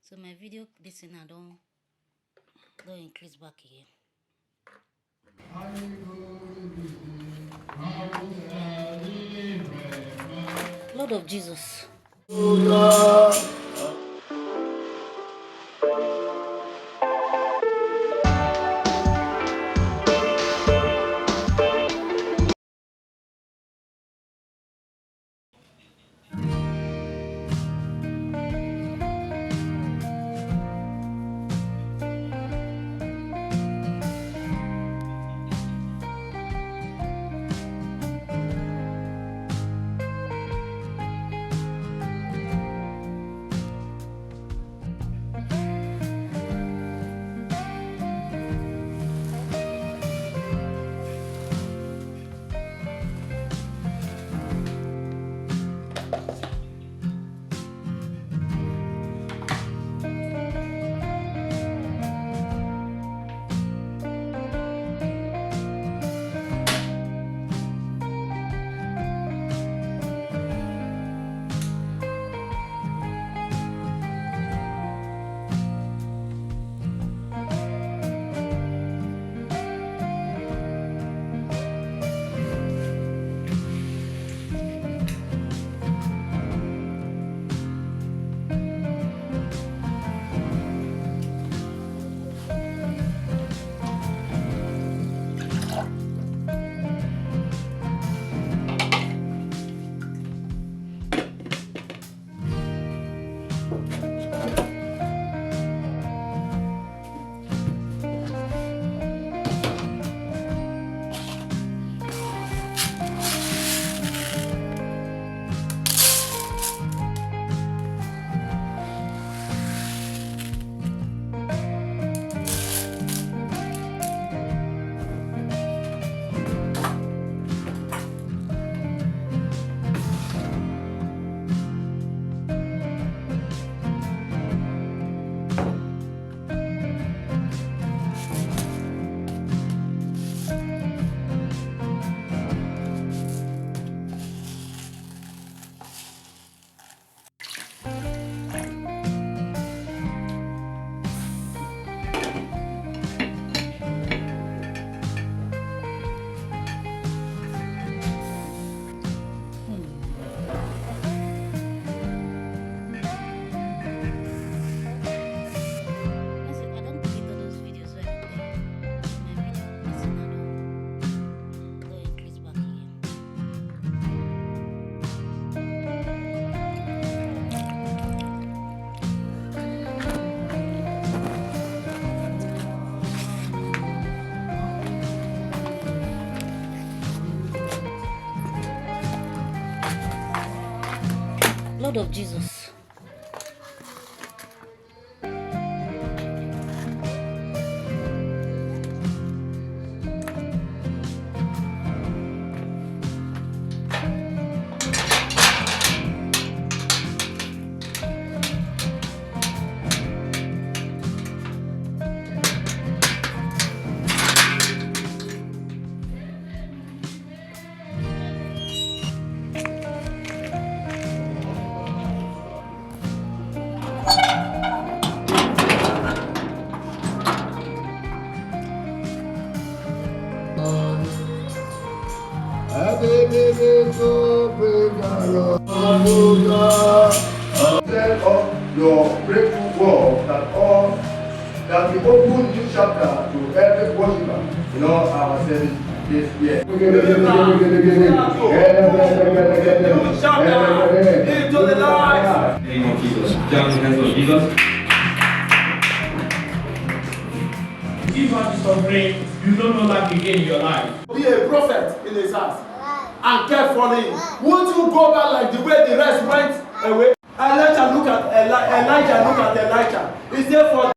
So my video this thing I don't increase back again. Lord of Jesus. Lord of Jesus. Of your breakthrough wall that we open new chapter to every worshiper in all our service this year. Into the light. Name of Jesus. Down the hands of Jesus. If you are suffering, you don't know that again in your life. Be a prophet in his house and care for him. Won't you go back like the way the rest went away? Elijah look at Elisha. He said, for